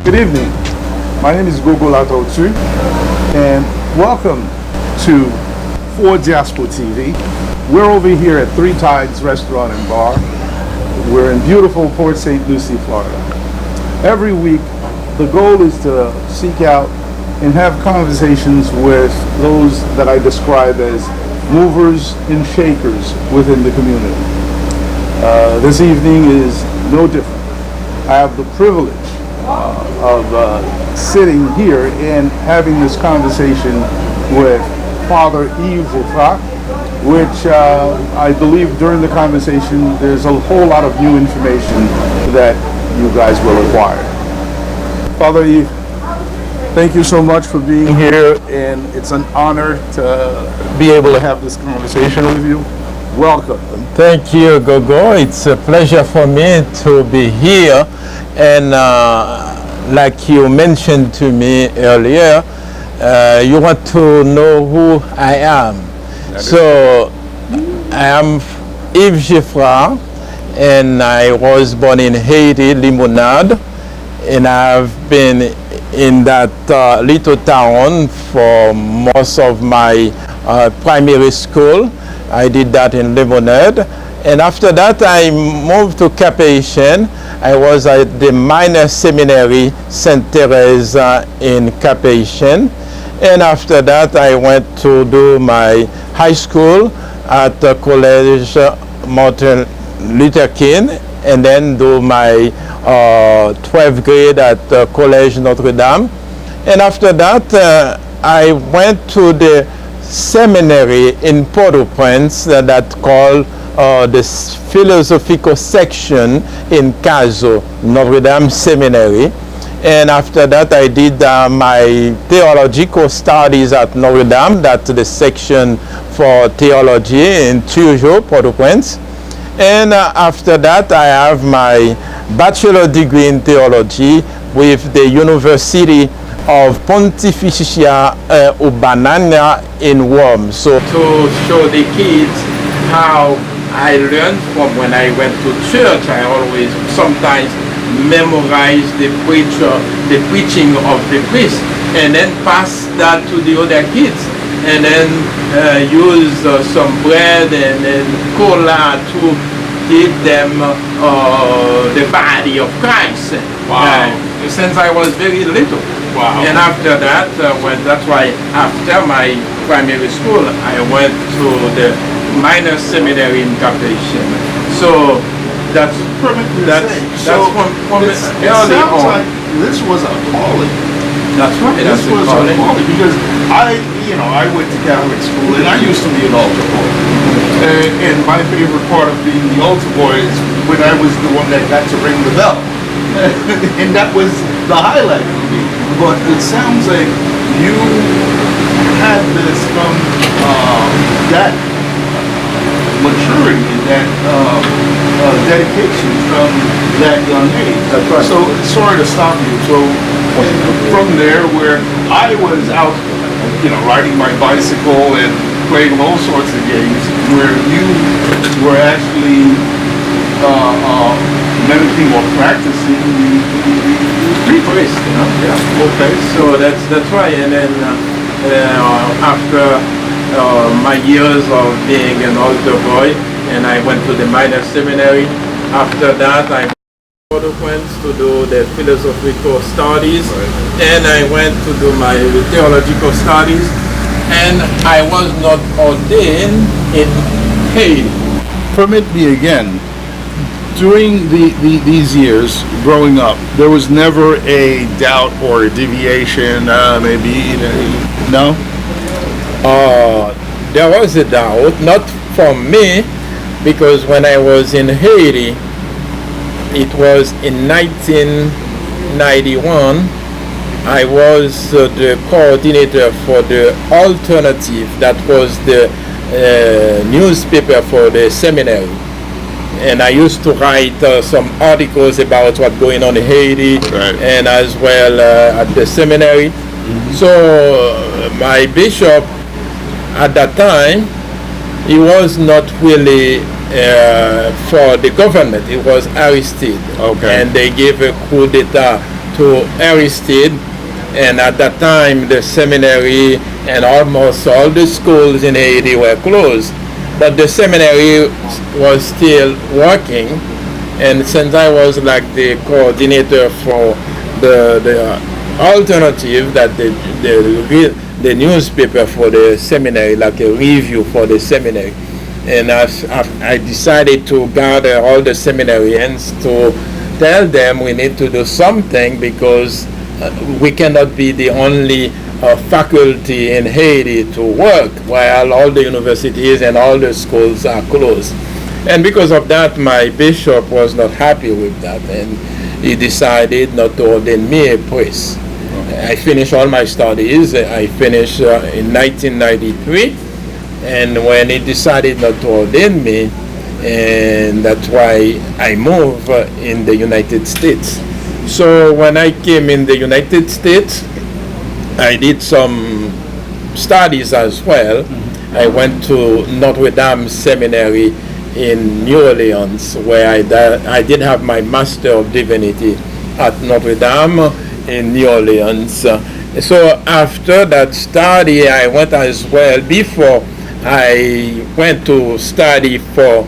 Good evening. My name is GOGO LATORTUE, and welcome to For Diaspora TV. We're over here at Three Tides Restaurant and Bar. We're in beautiful Port Saint Lucie, Florida. Every week, the goal is to seek out and have conversations with those that I describe as movers and shakers within the community. This evening is no different. I have the privilege of sitting here and having this conversation with Father YVES GEFFRARD, which I believe during the conversation there's a whole lot of new information that you guys will acquire. Father YVES, thank you so much for being here, and it's an honor to be able to have this conversation with you. Welcome. Thank you, GOGO. It's a pleasure for me to be here. And like you mentioned to me earlier, you want to know who I am. So I am YVES GEFFRARD, and I was born in Haiti, Limonade, and I've been in that little town for most of my primary school. I did that in Limonade, and after that I moved to Cap Haitien. I was at the minor seminary Saint Therese in Cap Haitien, and after that I went to do my high school at the College Martin Luther King, and then do my 12th grade at College Notre Dame. And after that I went to the seminary in Port-au-Prince that called the philosophical section in CASO, Notre Dame Seminary. And after that I did my theological studies at Notre Dame, that's the section for theology in Turgeon, Port-au-Prince. And after that I have my bachelor degree in theology with the University of Pontificia Urbana in Rome. So to show the kids how I learned from when I went to church, I always sometimes memorize the preaching of the priest, and then pass that to the other kids, and then use some bread and then cola to give them the body of Christ. Wow. Since I was very little. Wow. And after that, that's why after my primary school, I went to the minor seminary in Cap Haitien. So that's from it early sounds on. like this was a calling. That's right. This was a calling because I went to Catholic school and I used to be an altar boy. And my favorite part of being the altar boy is when I was the one that got to ring the bell. And that was the highlight for me. But it sounds like you had this from that maturity, that dedication from that young age. That's right. So sorry to stop you. So from there, where I was out, riding my bicycle and playing all sorts of games, where you were actually meditating or practicing the priest, Yeah. Okay. So that's right. And then after my years of being an altar boy, and I went to the minor seminary. After that, I went to do the philosophical studies, and I went to do my theological studies, and I was not ordained in Haiti. Permit me again. During these years growing up, there was never a doubt or a deviation, maybe, no? There was a doubt, not from me, because when I was in Haiti, it was in 1991, I was the coordinator for the Alternative, that was the newspaper for the seminary. And I used to write some articles about what's going on in Haiti, right, and as well at the seminary. Mm-hmm. So my bishop at that time, he was not really for the government. It was Aristide, okay, and they gave a coup d'etat to Aristide, and at that time the seminary and almost all the schools in Haiti were closed, but the seminary was still working. And since I was like the coordinator for the alternative, that the newspaper for the seminary, like a review for the seminary, and I decided to gather all the seminarians to tell them we need to do something, because we cannot be the only faculty in Haiti to work while all the universities and all the schools are closed. And because of that, my bishop was not happy with that, and he decided not to ordain me a priest. I finished all my studies. I finished in 1993, and when he decided not to ordain me, and that's why I moved in the United States. So when I came in the United States, I did some studies as well. I went to Notre Dame Seminary in New Orleans, where I did have my Master of Divinity at Notre Dame in New Orleans. So after that study, I went as well, before I went to study for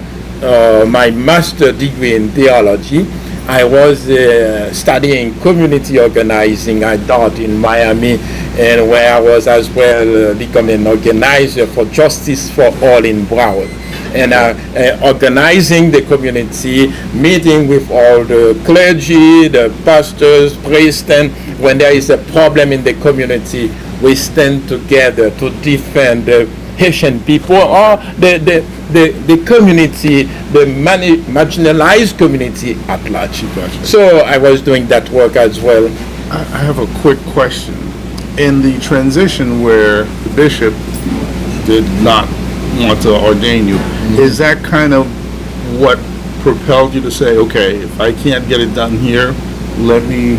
my master degree in theology, I was studying community organizing, I taught in Miami, and where I was as well becoming an organizer for Justice for All in Broward. And organizing the community, meeting with all the clergy, the pastors, priests, and when there is a problem in the community, we stand together to defend the Haitian people or the community, the marginalized community at large. So I was doing that work as well. I have a quick question. In the transition where the bishop did not want to ordain you, is that kind of what propelled you to say, okay, if I can't get it done here, let me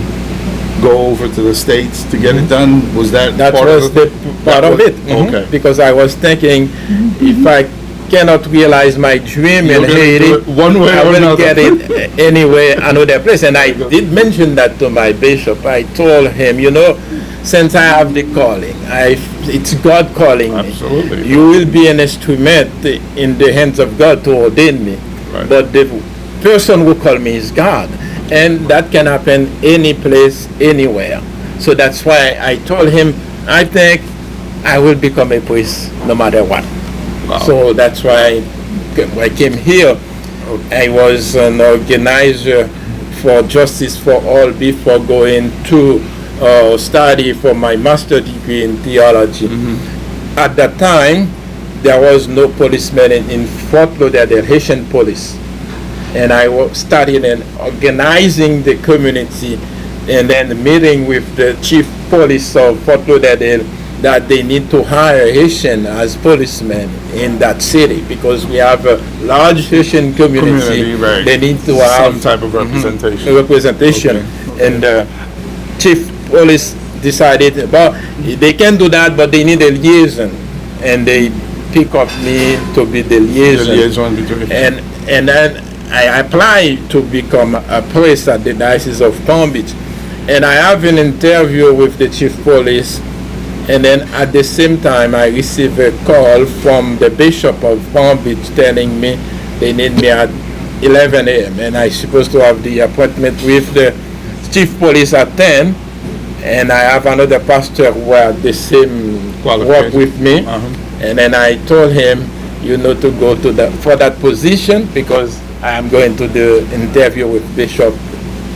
go over to the States to get it done? Was that part of it? Part of it. Okay. Because I was thinking, if I cannot realize my dream in Haiti, one way I or will another. get it anywhere, another place. And I did mention that to my bishop. I told him, you know, since I have the calling, it's God calling me. Absolutely. You will be an instrument in the hands of God to ordain me. Right. But the person who called me is God. And that can happen any place, anywhere. So that's why I told him, I think I will become a priest no matter what. Wow. So that's why I came here. I was an organizer for Justice for All before going to study for my master's degree in theology. At that time, there was no policeman in Fort Lauderdale, Haitian police. And I started in organizing the community, and then meeting with the chief police of Fort Lauderdale that they need to hire Haitian as policemen in that city, because we have a large Haitian community. Right. They need to have some type of representation. Okay. And chief police decided, well, they can do that, but they need a liaison, and they pick up me to be the liaison. The liaison between. And then I applied to become a priest at the Diocese of Palm Beach, and I have an interview with the chief police, and then at the same time I received a call from the bishop of Palm Beach telling me they need me at 11 a.m. and I'm supposed to have the appointment with the chief police at 10, and I have another pastor who had the same work with me, and then I told him, you know, to go to for that position, because I am going to the interview with Bishop.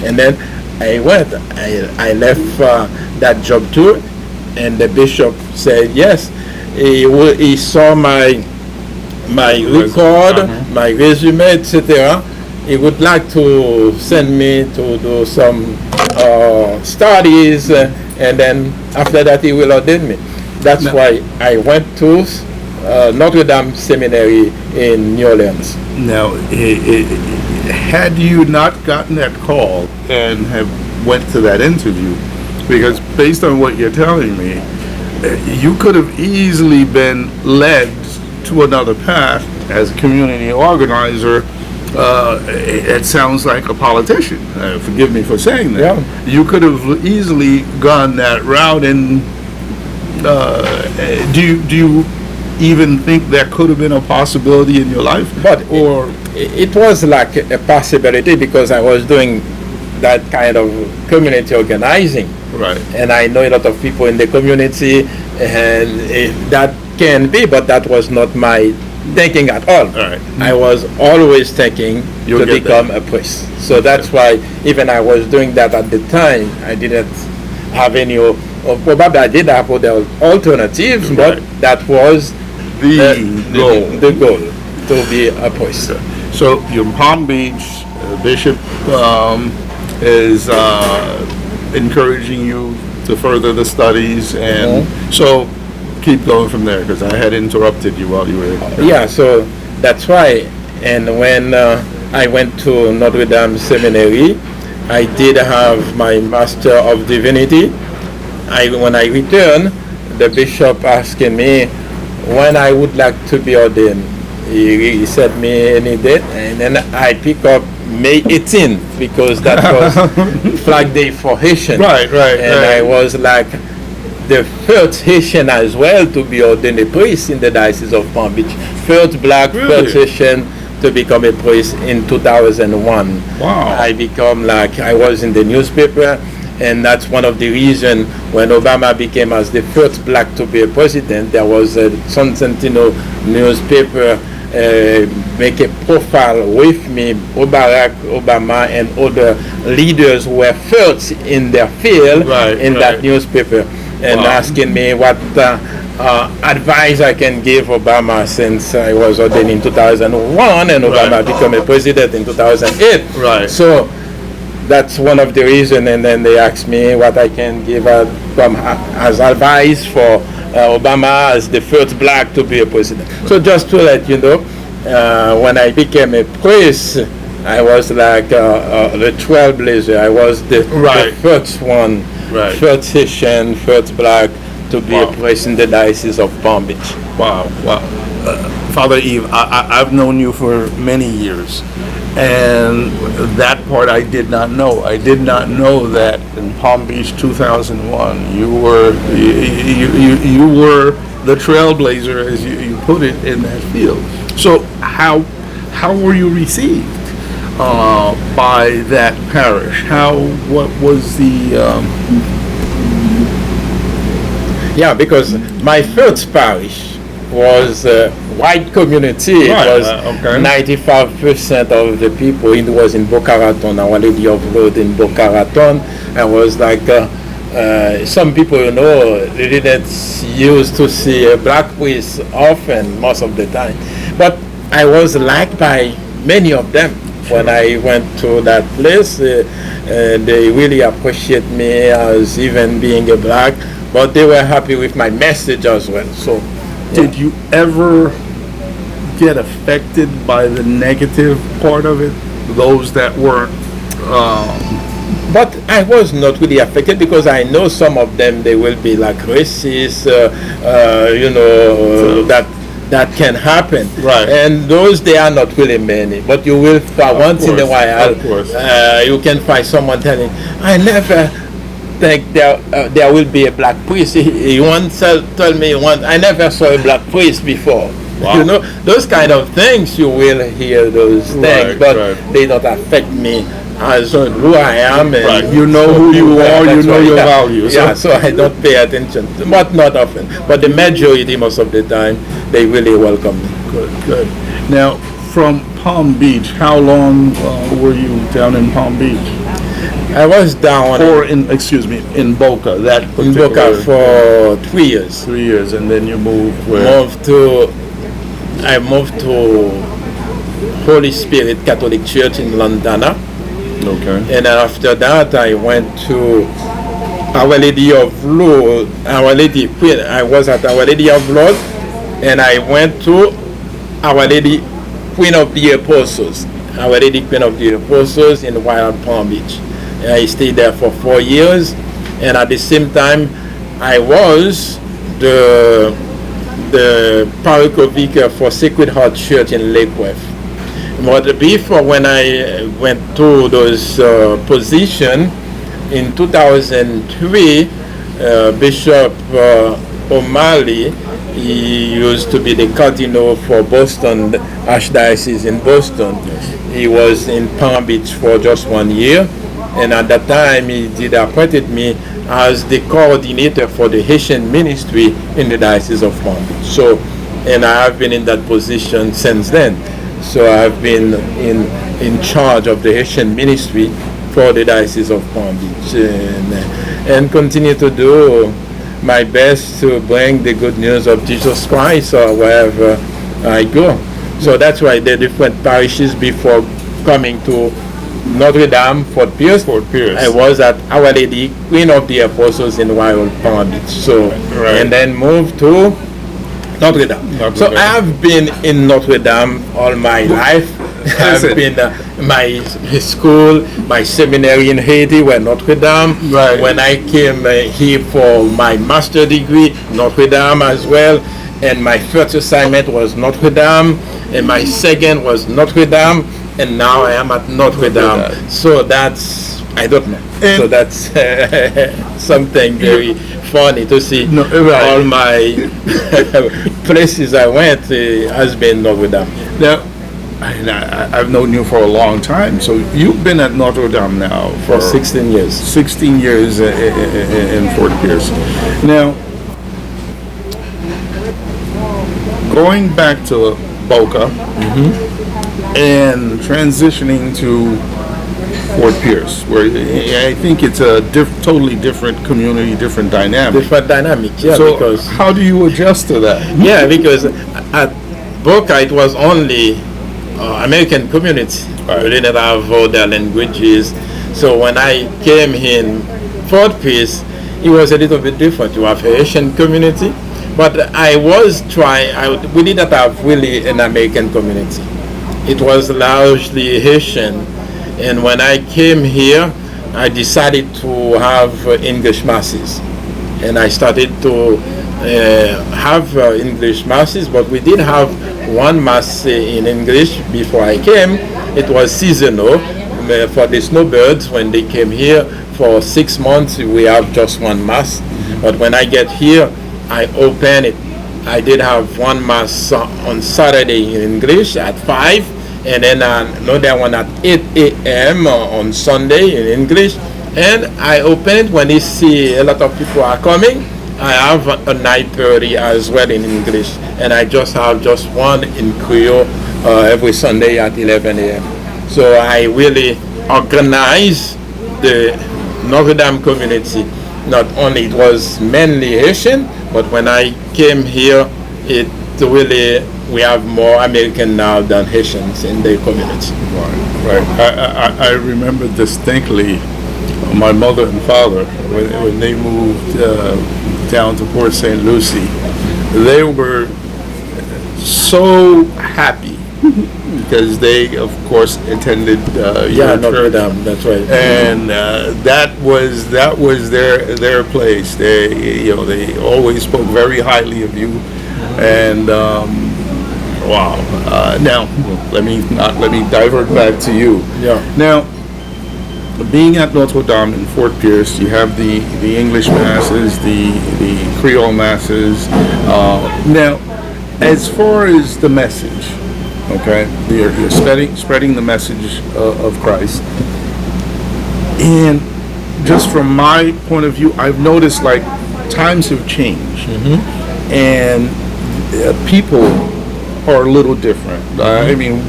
And then I went. I left that job too, and the bishop said yes. He saw my record, my resume, etc. He would like to send me to do some studies, and then after that he will ordain me. That's why I went to Notre Dame Seminary in New Orleans. Now, had you not gotten that call and have went to that interview, because based on what you're telling me, you could have easily been led to another path as a community organizer it sounds like a politician. Forgive me for saying that. Yeah. You could have easily gone that route. And do you even think there could have been a possibility in your life? But or it was like a possibility because I was doing that kind of community organizing. right, And I know a lot of people in the community, and that can be, but that was not my thinking at all. right. I was always thinking You'll to get become a priest. So that's why even I was doing that at the time, I didn't have any, or probably I did have other alternatives, but Right. that was The goal. the goal, to be a priest. So you're in Palm Beach. Bishop is encouraging you to further the studies, and so keep going from there, because I had interrupted you while you were. Yeah, so that's why. And when I went to Notre Dame Seminary, I did have my Master of Divinity. When I returned, the bishop asking me when I would like to be ordained. He said me any date, and then I pick up May 18th because that was Flag Day for Haitian. Right. And I was like the first Haitian as well to be ordained a priest in the Diocese of Palm Beach. First black, Really? first Haitian to become a priest in 2001. Wow. I become like, I was in the newspaper, and that's one of the reasons when Obama became as the first black to be a president, there was a Sun Sentinel newspaper make a profile with me, Barack Obama and other leaders who were first in their field in that newspaper, and asking me what advice I can give Obama since I was ordained in 2001 and Obama became a president in 2008. Right. So that's one of the reasons, and then they asked me what I can give as advice for Obama as the first black to be a president. So just to let you know, when I became a priest, I was like the trailblazer. I was the first one, first Haitian, first black to be a priest in the Diocese of Palm Beach. Wow. Father Yves, I've known you for many years, and that part I did not know. I did not know that in Palm Beach 2001 you were the trailblazer, as you put it, in that field. So how were you received by that parish? What was the Yeah, because my first parish was a white community. It was 95% of the people. It was in Boca Raton, Our Lady of Lourdes in Boca Raton. I was like, some people, they didn't used to see a black priest often, most of the time. But I was liked by many of them. When I went to that place, they really appreciate me as even being a black, but they were happy with my message as well. So, did you ever get affected by the negative part of it? Those that weren't. But I was not really affected because I know some of them, they will be like racist, that can happen. Right. And those, they are not really many. But you will find once in a while, you can find someone telling, I never think there will be a black priest. He once told me once, I never saw a black priest before. Wow. Those kind of things, you will hear those things, but they don't affect me as who I am. And you know who you are, you know your values. Yeah, so I don't pay attention, but not often. But the majority, most of the time, they really welcome me. Good. Now, from Palm Beach, how long were you down in Palm Beach? I was down in Boca. In Boca for 3 years. 3 years, and then you moved where? I moved to Holy Spirit Catholic Church in London. Okay. And after that, I went to Our Lady of Lourdes, Our Lady Queen. I was at Our Lady of Lourdes, and I went to Our Lady Queen of the Apostles, Our Lady Queen of the Apostles in Wild Palm Beach. And I stayed there for 4 years, and at the same time, I was the parochial vicar for Sacred Heart Church in Lake Worth. But before, when I went to those position in 2003, Bishop O'Malley, he used to be the cardinal for Boston, the Archdiocese in Boston. He was in Palm Beach for just 1 year, and at that time he did appointed me as the coordinator for the Haitian ministry in the Diocese of Palm Beach. So, and I have been in that position since then. So I've been in charge of the Haitian ministry for the Diocese of Palm Beach, and continue to do my best to bring the good news of Jesus Christ wherever I go. So that's why the different parishes before coming to Notre Dame, Fort Pierce. I was at Our Lady, Queen of the Apostles in Wild Palm Beach. So, and then moved to Notre Dame. So I have been in Notre Dame all my life. I've been my school, my seminary in Haiti were Notre Dame. When I came here for my master degree, Notre Dame as well. And my first assignment was Notre Dame, and my second was Notre Dame, and now I am at Notre Dame. So that's, I don't know. So that's something very funny to see. All my places I went has been Notre Dame. Now, I've known you for a long time, so you've been at Notre Dame now for 16 years. 16 years in Fort Pierce. Now, going back to Boca and transitioning to Fort Pierce, where I think it's a totally different community, different dynamic. Different dynamic, yeah. So because how do you adjust to that? Yeah, because at Boca it was only American community. We didn't have other languages. So when I came in Fort Pierce, it was a little bit different. You have a Haitian community, but I was trying, we didn't have really an American community. It was largely Haitian. And when I came here, I decided to have English masses. And I started to have English masses, but we did have one mass in English before I came. It was seasonal for the snowbirds. When they came here for 6 months, we have just one mass. But when I get here, I open it. I did have one mass on Saturday in English at 5, and then another one at 8 a.m. on Sunday in English. And I open it when they see a lot of people are coming. I have a night party as well in English, and I just have just one in Creole every Sunday at 11 a.m. So I really organize the Notre Dame community. Not only it was mainly Haitian, but when I came here, it really, we have more American now than Haitians in the community. Right. I remember distinctly my mother and father when they moved down to Port Saint Lucie. They were so happy because they, of course, attended your Notre church. Dame. That's right. And that was their place. They always spoke very highly of you. And wow. Now let me divert back to you. Yeah. Now, being at Notre Dame in Fort Pierce, you have the English masses, the Creole masses. Now, as far as the message, okay, you're spreading the message of Christ, and just from my point of view, I've noticed like times have changed, and people are a little different. I mean,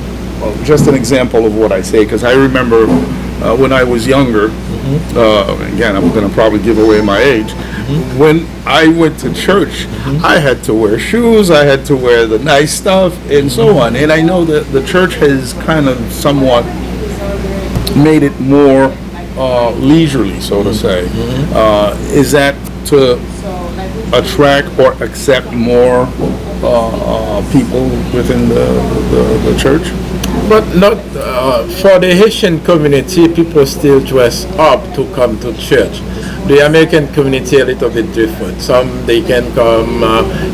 just an example of what I say, because I remember when I was younger, again, I'm going to probably give away my age, when I went to church, I had to wear shoes, I had to wear the nice stuff, and so on. And I know that the church has kind of somewhat made it more leisurely, so to say. Is that to attract or accept more people within the church? But not for the Haitian community, people still dress up to come to church. The American community a little bit different. Some they can come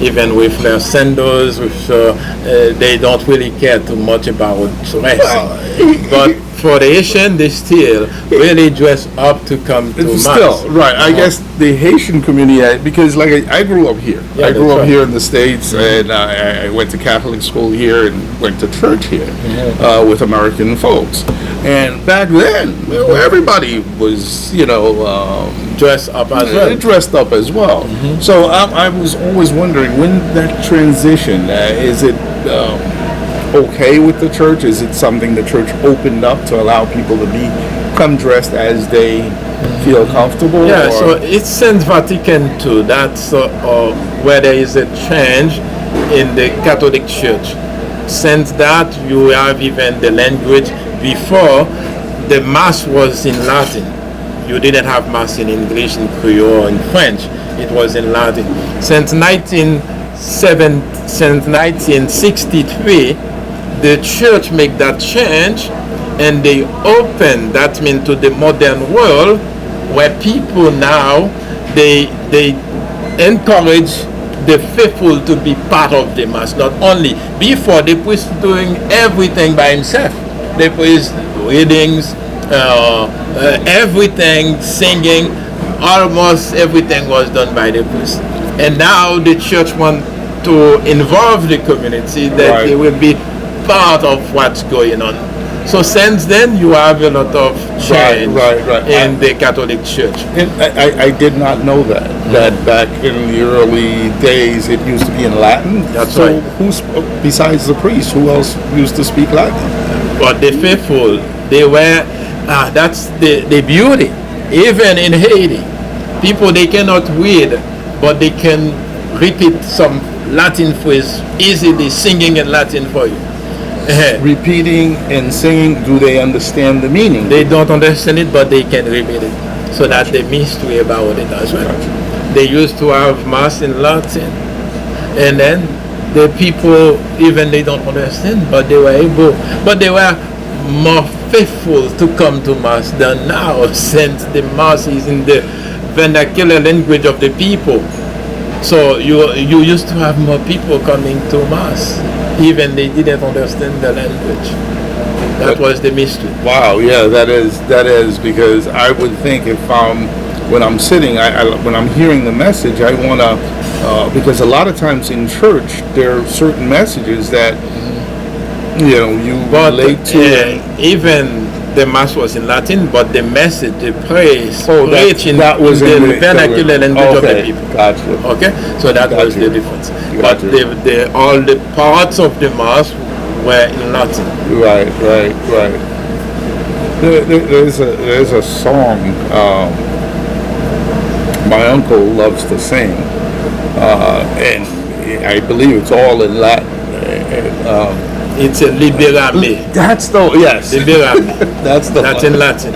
even with their sandals. They don't really care too much about dressing. But for the Haitian, they still really dress up to come to mass. Still, right. I guess the Haitian community, because like I grew up here. Yeah, I grew that's up right. here in the States, and I went to Catholic school here and went to church here with American folks. And back then, everybody was, Dress up as well. dressed up as well. So I was always wondering when that transition, is it okay with the church? Is it something the church opened up to allow people to come dressed as they feel comfortable? Yeah, or? so it's since Vatican II that's where there is a change in the Catholic Church. Since that, you have even the language. Before, the Mass was in Latin. You didn't have Mass in English, in Creole, in French. It was in Latin. Since 1963, the church made that change, and they open that means to the modern world, where people now they encourage the faithful to be part of the mass. Not only before, the priest doing everything by himself. The priest readings, everything, singing, almost everything was done by the priest. And now the church wants to involve the community that they will be part of what's going on. So since then, you have a lot of change in the Catholic Church. And I did not know that. That back in the early days, it used to be in Latin. That's so right. Who's besides the priest? Who else used to speak Latin? But the faithful, they were. That's the beauty. Even in Haiti, people they cannot read, but they can repeat some Latin phrase easily, singing in Latin for you. Repeating and singing, do they understand the meaning? They don't understand it, but they can repeat it. So that's the mystery about it as well. They used to have Mass in Latin. And then the people, even they don't understand, but they were able, but they were more faithful to come to Mass than now, since the Mass is in the vernacular language of the people. So you used to have more people coming to Mass, even they didn't understand the language. That was the mystery. Wow, yeah, that is because I would think if when I'm sitting, when I'm hearing the message, I want to, because a lot of times in church there are certain messages that you relate to. Even the Mass was in Latin, but the message, the praise, that was in the vernacular language of the people. Gotcha. Okay, so that was the difference. But all the parts of the Mass were in Latin. Right. There's a song my uncle loves to sing, and I believe it's all in Latin. It's a Liberame. That's yes. Liberame. That's in Latin.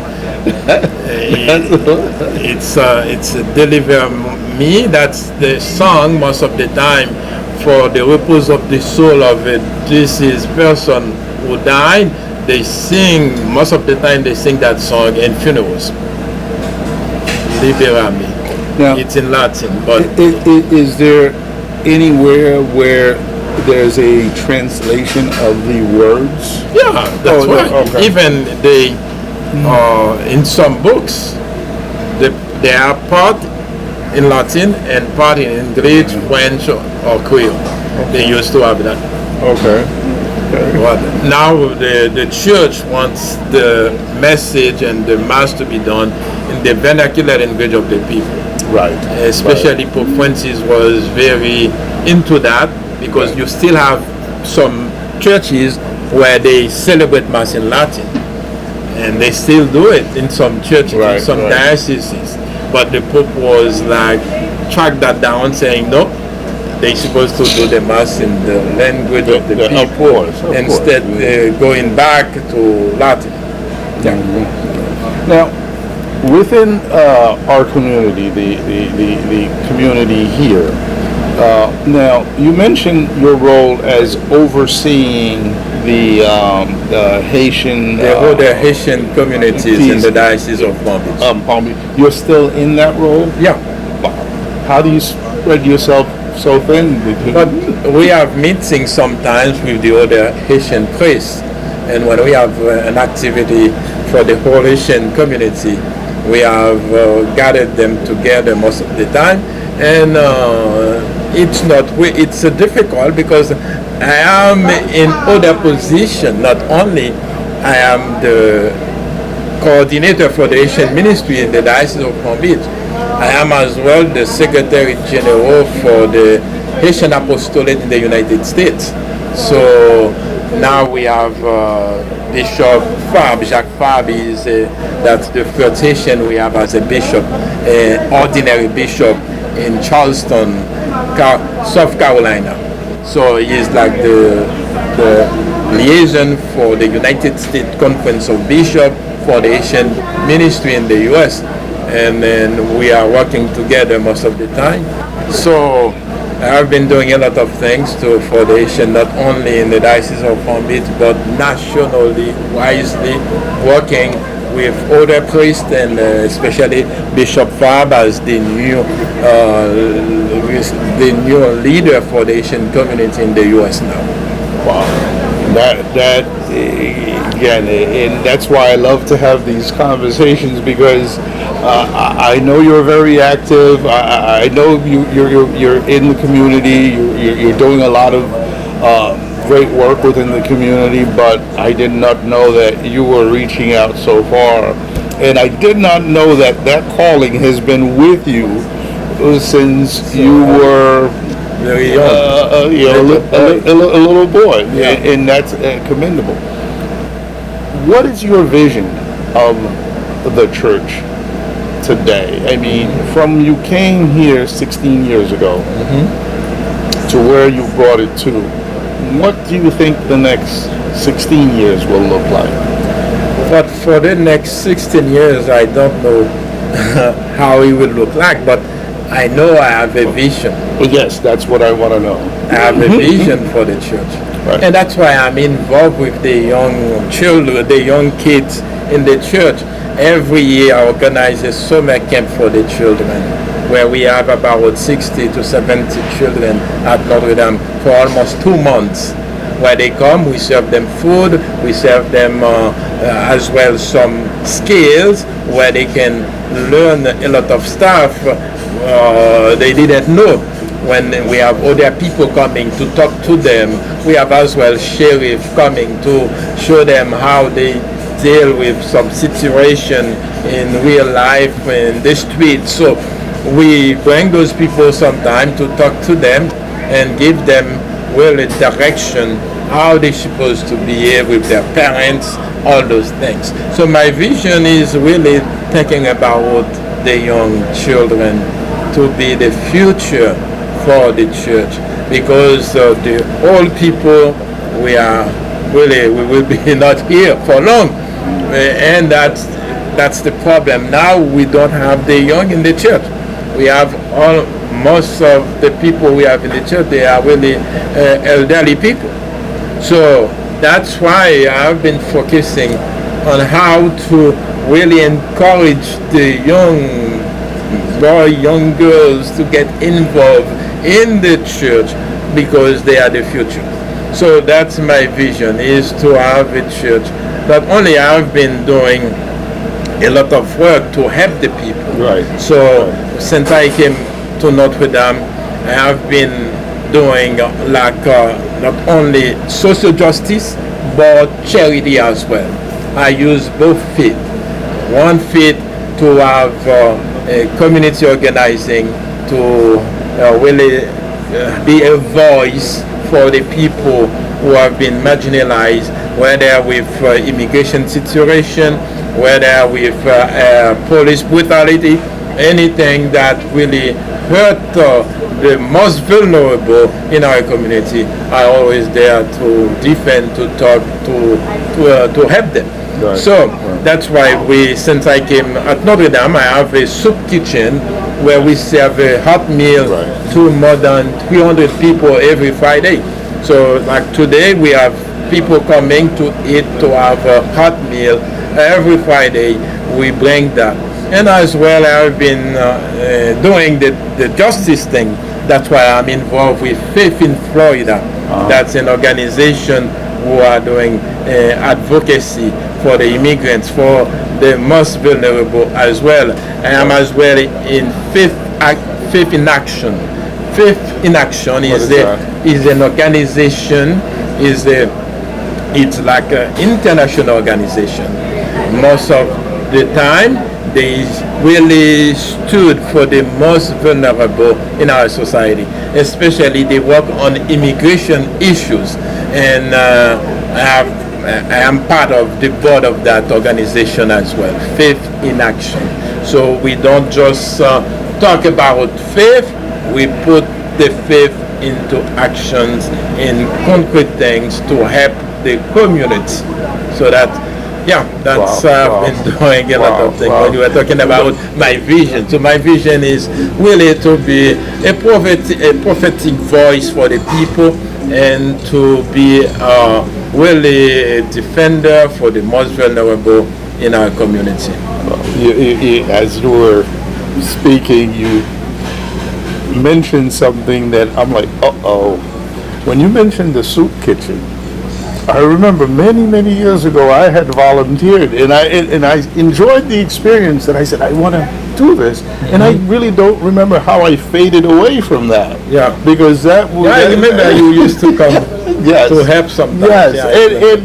It's Deliver Me. That's the song most of the time for the repose of the soul of a deceased person who died. They sing, most of the time they sing that song in funerals. Liberame. Now, it's in Latin, but is there anywhere where there's a translation of the words? Yeah, that's right. Okay. Even in some books, they are part in Latin and part in English, French, or Creole. They used to have that. Okay. But now the church wants the message and the Mass to be done in the vernacular language of the people. Right. Especially Pope Francis was very into that, because you still have some churches where they celebrate Mass in Latin, and they still do it in some churches, in some dioceses. But the Pope was like, track that down, saying no, they're supposed to do the Mass in the language of the people, of course. instead going back to Latin. Yeah. Now, within our community, the community here, now you mentioned your role as overseeing the Haitian. The other Haitian communities in the Diocese of Palm Beach. Palm Beach. You're still in that role? Yeah. How do you spread yourself so thin? But we have meetings sometimes with the other Haitian priests, and when we have an activity for the whole Haitian community, we have gathered them together most of the time, and it's difficult because I am in other position. Not only I am the coordinator for the Haitian ministry in the Diocese of Palm Beach, I am as well the Secretary General for the Haitian Apostolate in the United States. So now we have Bishop Fabre, Jacques Fabre is that's the first Haitian we have as a bishop, ordinary bishop in Charleston, South Carolina. So he is like the liaison for the United States Conference of Bishops for the Haitian ministry in the U.S. And then we are working together most of the time. So I've been doing a lot of things for the Haitian, not only in the Diocese of Palm Beach, but nationally, wisely, working with other priests and especially Bishop Fabre as the new leader for the Haitian community in the U.S. now. Wow. That again, and that's why I love to have these conversations, because I know you're very active. I know you're in the community. You're doing a lot of great work within the community, but I did not know that you were reaching out so far, and I did not know that calling has been with you since you were very young, a little boy, yeah. And that's commendable. What is your vision of the church today? I mean, from you came here 16 years ago to where you brought it to, what do you think the next 16 years will look like? But for the next 16 years, I don't know how it will look like, but I know I have a vision. Well, yes, that's what I want to know. I have a vision for the church. Right. And that's why I'm involved with the young children, the young kids in the church. Every year I organize a summer camp for the children, where we have about 60 to 70 children at Notre Dame for almost 2 months. Where they come, we serve them food, we serve them as well some skills where they can learn a lot of stuff they didn't know. When we have other people coming to talk to them, we have as well sheriff coming to show them how they deal with some situation in real life in the street. So we bring those people sometime to talk to them and give them really direction how they're supposed to behave with their parents, all those things. So my vision is really thinking about the young children to be the future for the church, because the old people, we will be not here for long, and that's the problem. Now we don't have the young in the church. We have most of the people we have in the church, they are really elderly people. So that's why I've been focusing on how to really encourage the young boys, young girls to get involved in the church, because they are the future. So that's my vision, is to have a church. Not only I've been doing a lot of work to help the people. Right. So since I came to Notre Dame, I have been doing like not only social justice but charity as well. I use both feet. One feet to have a community organizing, to really be a voice for the people who have been marginalized, whether with immigration situation, whether with police brutality, anything that really hurt the most vulnerable in our community. I always there to defend, to talk, to help them. Right. So that's why since I came at Notre Dame, I have a soup kitchen where we serve a hot meal to more than 300 people every Friday. So like today we have people coming to eat, to have a hot meal. Every Friday we bring that. And as well, I've been doing the justice thing. That's why I'm involved with Faith in Florida. That's an organization who are doing advocacy for the immigrants, for the most vulnerable as well. I am as well in Faith in Action. Faith in Action is an organization, it's like an international organization. Most of the time, they really stood for the most vulnerable in our society. Especially they work on immigration issues, and I am part of the board of that organization as well, Faith in Action. So we don't just talk about faith, we put the faith into actions in concrete things to help the community. So that, that's I've been doing a lot of things. When you were talking about my vision, so my vision is really to be a prophetic voice for the people, and to be really a defender for the most vulnerable in our community. As you were speaking, you mentioned something that I'm like, uh-oh. When you mentioned the soup kitchen, I remember many years ago I had volunteered, and I enjoyed the experience, and I said, I want to do this. And I really don't remember how I faded away from that. Yeah. Because that was... I remember you used to come to help sometimes. Yes.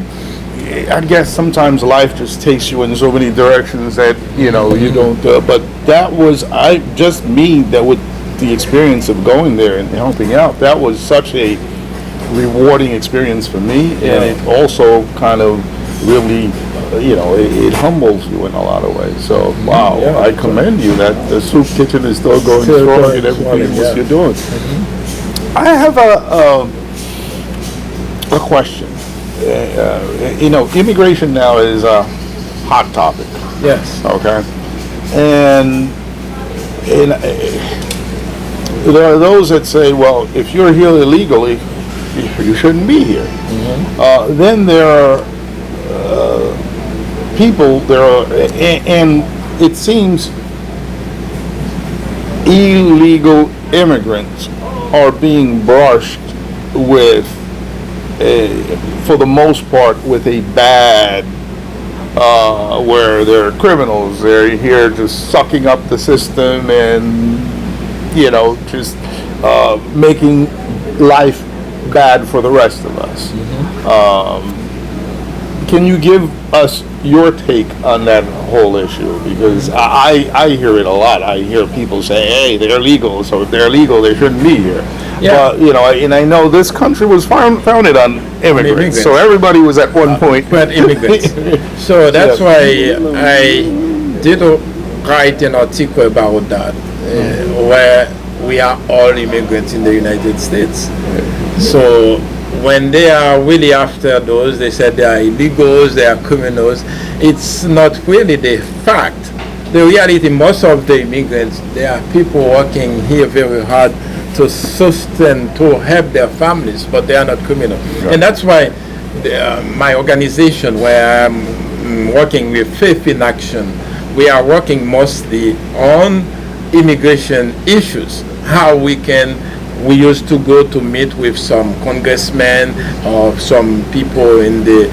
And I guess sometimes life just takes you in so many directions that, you don't... but that was, that with the experience of going there and helping out, that was such a rewarding experience for me, and it also kind of really, it humbles you in a lot of ways. So, wow, I commend you that the soup kitchen is still going strong in everything else you're doing. I have a question. Immigration now is a hot topic. Yes. Okay. And there are those that say, well, if you're here illegally, you shouldn't be here. Then there are people, and it seems illegal immigrants are being brushed with, for the most part, with a bad, where they're criminals. They're here just sucking up the system and, just making life bad for the rest of us. Can you give us your take on that whole issue? Because I hear it a lot. I hear people say, hey, they're legal, so if they're legal, they shouldn't be here. Yeah. But, and I know this country was founded on immigrants, so everybody was at one point. But immigrants. So that's why I did write an article about that, where we are all immigrants in the United States. So when they are really after those, they said they are illegals, they are criminals. It's not really the fact. The reality, most of the immigrants, they are people working here very hard to sustain, to help their families, but they are not criminals. Yeah. And that's why my organization, where I'm working with Faith in Action, we are working mostly on immigration issues. How we used to go to meet with some congressmen or some people in the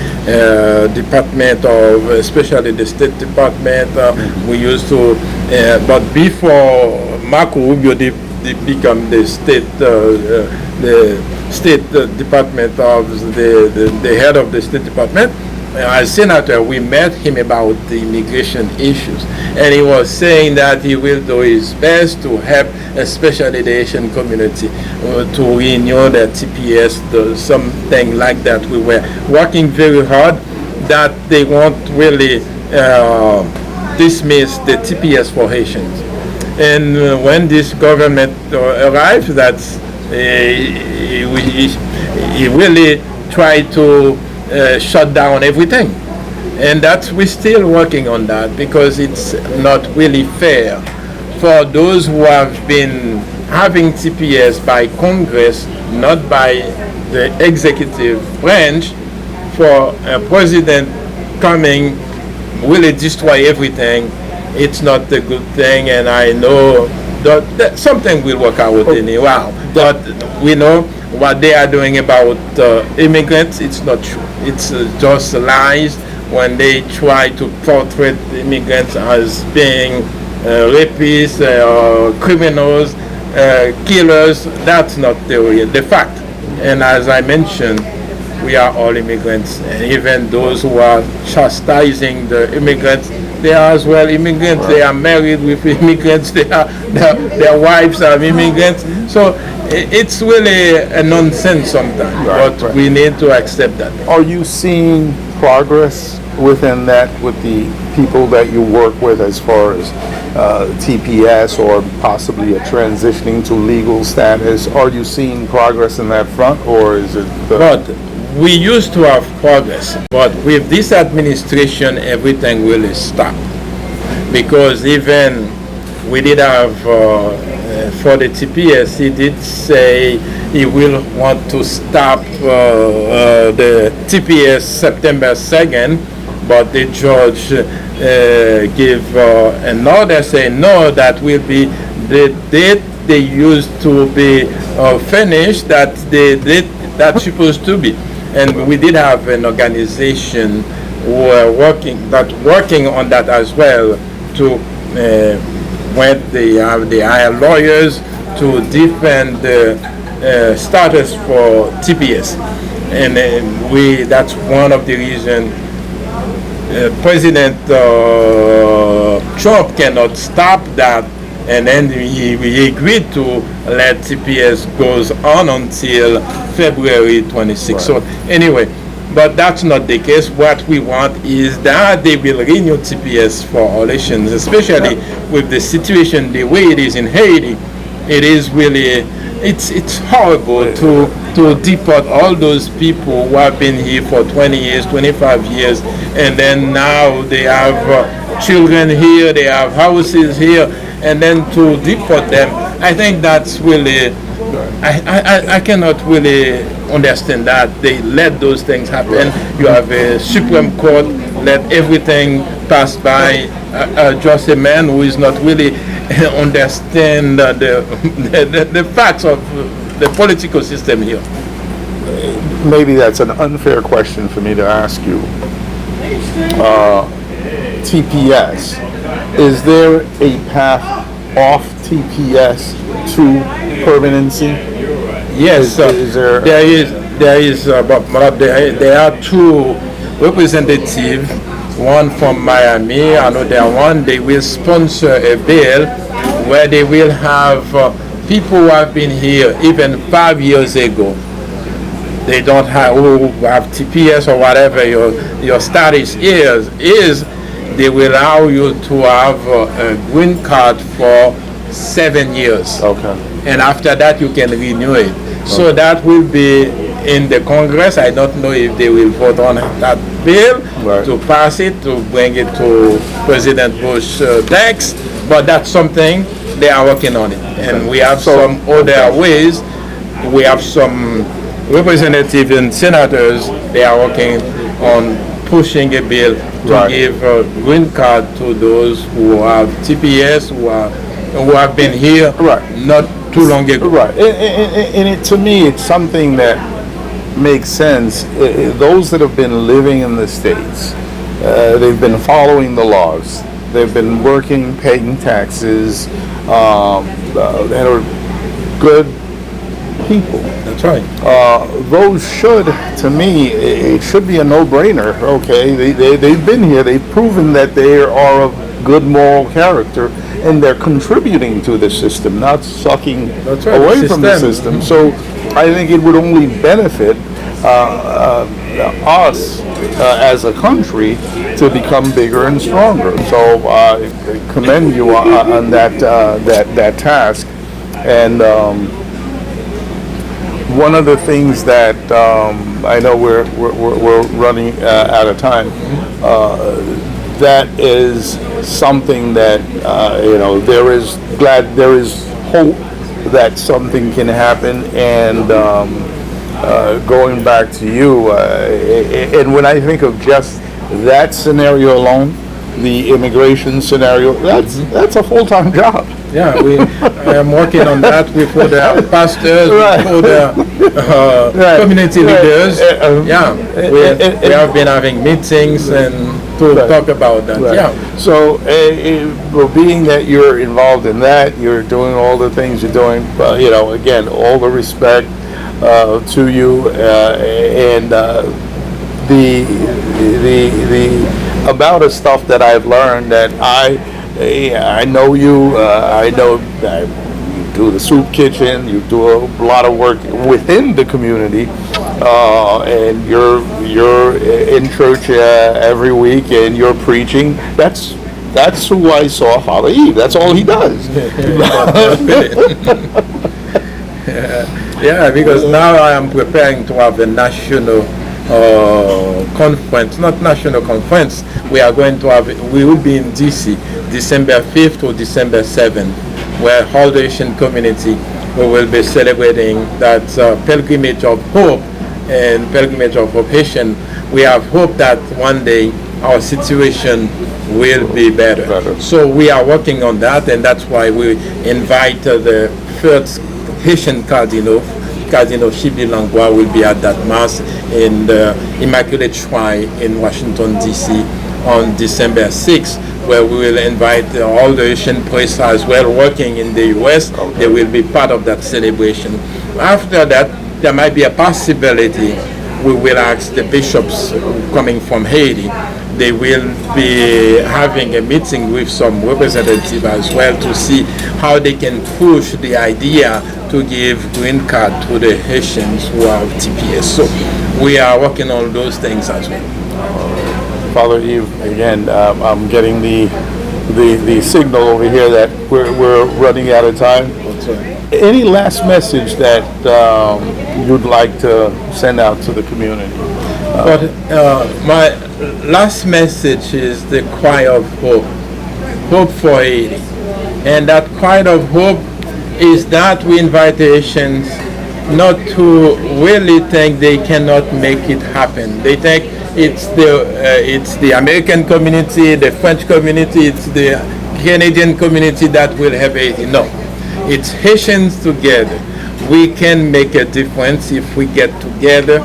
department of, especially the State Department. We used to, but before Marco Rubio became the State Department of the head of the State Department, as senator, we met him about the immigration issues, and he was saying that he will do his best to help, especially the Haitian community, to renew their TPS, something like that. We were working very hard that they won't really dismiss the TPS for Haitians. And when this government arrived, he really tried to shut down everything, and we're still working on that, because it's not really fair for those who have been having TPS by Congress, not by the executive branch, for a president coming really destroy everything, it's not a good thing, and I know that something will work out anyhow. But we know what they are doing about immigrants, it's not true. It's just lies when they try to portray immigrants as being rapists, criminals, killers. That's not the fact. And as I mentioned, we are all immigrants, and even those who are chastising the immigrants, they are as well immigrants. Right. They are married with immigrants. Their wives are immigrants. So it's really a nonsense sometimes, right, but we need to accept that. Are you seeing progress within that with the people that you work with as far as TPS or possibly a transitioning to legal status? Are you seeing progress in that front, or is it... But we used to have progress, but with this administration, everything will stop. Because even we did have, for the TPS, he did say he will want to stop the TPS September 2nd, but the judge gave an order saying no, that will be the date they used to be finished, that the date that's supposed to be. And we did have an organization who are working on that as well, to when they hire lawyers to defend the status for TPS. And that's one of the reasons President Trump cannot stop that, and then he agreed to let TPS goes on until February 26th. Right. So anyway, but that's not the case. What we want is that they will renew TPS for all elections, especially with the situation the way it is in Haiti. It is really, it's horrible to deport all those people who have been here for 20 years, 25 years, and then now they have children here, they have houses here, and then to deport them. I think that's really, I cannot really understand that they let those things happen. You have a Supreme Court let everything pass by, just a man who is not really understand the facts of the political system here. Maybe that's an unfair question for me to ask you. TPS, is there a path off TPS to permanency? Yes, there is, but there are two representatives, one from Miami, another one. They will sponsor a bill where they will have people who have been here even 5 years ago. They don't have, who have TPS or whatever your status is, they will allow you to have a green card for 7 years. Okay. And after that you can renew it. Okay. So that will be in the Congress. I don't know if they will vote on that bill to pass it, to bring it to President Bush next, but that's something they are working on it. And we have some other ways. We have some representatives and senators, they are working on pushing a bill to give a green card to those who have TPS, who have been here not too long ago. Right, and to me, it's something that makes sense. Those that have been living in the States, they've been following the laws. They've been working, paying taxes, that are good people. That's right. Those should, to me, it should be a no-brainer. Okay, they've been here. They've proven that they are of good moral character, and they're contributing to the system, not sucking away from the system. So I think it would only benefit us as a country to become bigger and stronger. So I commend you on that task. And one of the things that I know we're running out of time. That is something that there is hope that something can happen, and going back to you, and when I think of just that scenario alone, the immigration scenario, that's a full-time job. Yeah, I am working on that with other pastors, Right. with other Right. community leaders. Yeah, we have been having meetings and to Right. talk about that. Right. Yeah. So, well, being that you're involved in that, you're doing all the things you're doing. Again, all the respect to you, and the amount of stuff that I've learned that I know you. I know that you do the soup kitchen. You do a lot of work within the community, and you're in church every week, and you're preaching. That's who I saw Father Yves. That's all he does. Yeah, because now I am preparing to have a national conference, not national conference. We will be in DC, December 5th or December 7th, where all the Haitian community we will be celebrating that pilgrimage of hope and pilgrimage of Haitian. We have hope that one day our situation will be better. So we are working on that, and that's why we invite the first Haitian Cardinal Chibli Langlois will be at that Mass in the Immaculate Shrine in Washington, D.C. on December 6th, where we will invite all the Haitian priests as well working in the U.S. They will be part of that celebration. After that, there might be a possibility we will ask the bishops coming from Haiti. They will be having a meeting with some representatives as well to see how they can push the idea to give green card to the Haitians who have TPS. So we are working on those things as well. Father Yves, again, I'm getting the signal over here that we're running out of time. Any last message that you'd like to send out to the community? But my last message is the cry of hope, hope for Haiti. And that cry of hope is that we invite Haitians not to really think they cannot make it happen. They think it's the American community, the French community, it's the Canadian community that will have Haiti. No, it's Haitians together. We can make a difference if we get together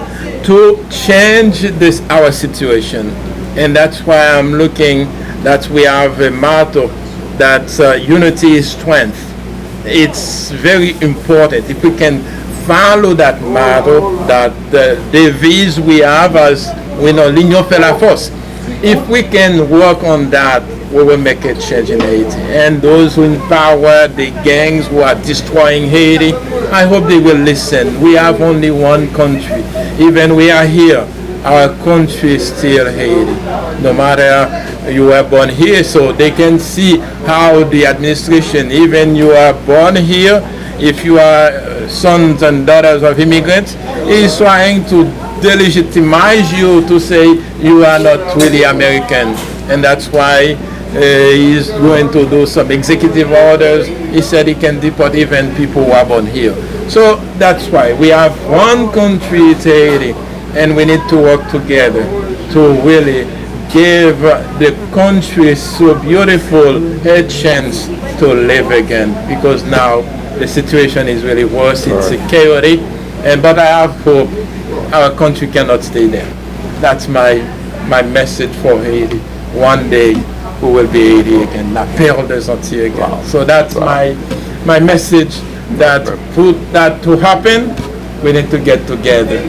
to change our situation. And that's why I'm looking that we have a motto that unity is strength. It's very important. If we can follow that motto, that the devise we have as we know, l'union fait la force. If we can work on that, we will make a change in Haiti. And those who in power, the gangs who are destroying Haiti, I hope they will listen. We have only one country. Even we are here, our country is still Haiti. No matter you were born here, so they can see how the administration, even you are born here, if you are sons and daughters of immigrants, is trying to delegitimize you to say you are not really American. And that's why he's going to do some executive orders. He said he can deport even people who are born here. So that's why we have one country, it's Haiti, and we need to work together to really give the country so beautiful a chance to live again, because now the situation is really worse. It's chaotic, but I have hope our country cannot stay there. That's my message for Haiti. One day we will be Haiti again, la perle des Antilles again. Wow. So that's my message, that to happen, we need to get together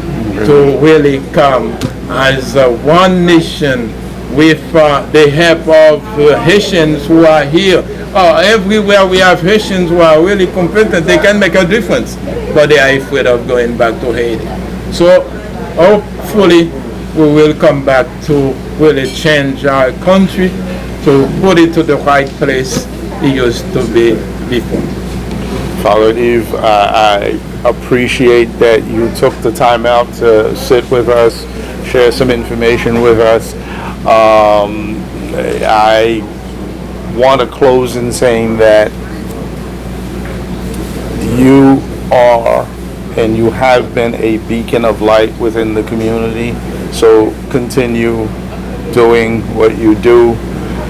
to really come as one nation with the help of Haitians who are here. Everywhere we have Haitians who are really competent, they can make a difference, but they are afraid of going back to Haiti. So hopefully we will come back to really change our country, to put it to the right place it used to be before. Father Yves, I appreciate that you took the time out to sit with us, share some information with us. I want to close in saying that you are and you have been a beacon of light within the community. So continue doing what you do.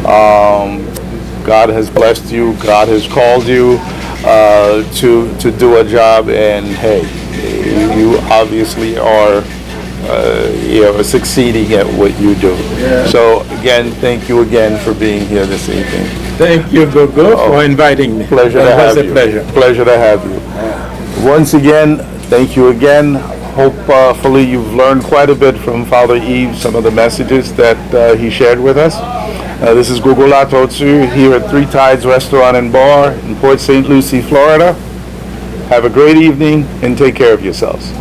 God has blessed you. God has called you to do a job, and hey, you obviously are succeeding at what you do. Yeah. So again, thank you again for being here this evening. Thank you, Gogo, for inviting me. Pleasure to have you. It was a pleasure. Pleasure to have you. Once again, thank you again. Hopefully you've learned quite a bit from Father Yves, some of the messages that he shared with us. This is GOGO LATORTUE here at Three Tides Restaurant and Bar in Port St. Lucie, Florida. Have a great evening and take care of yourselves.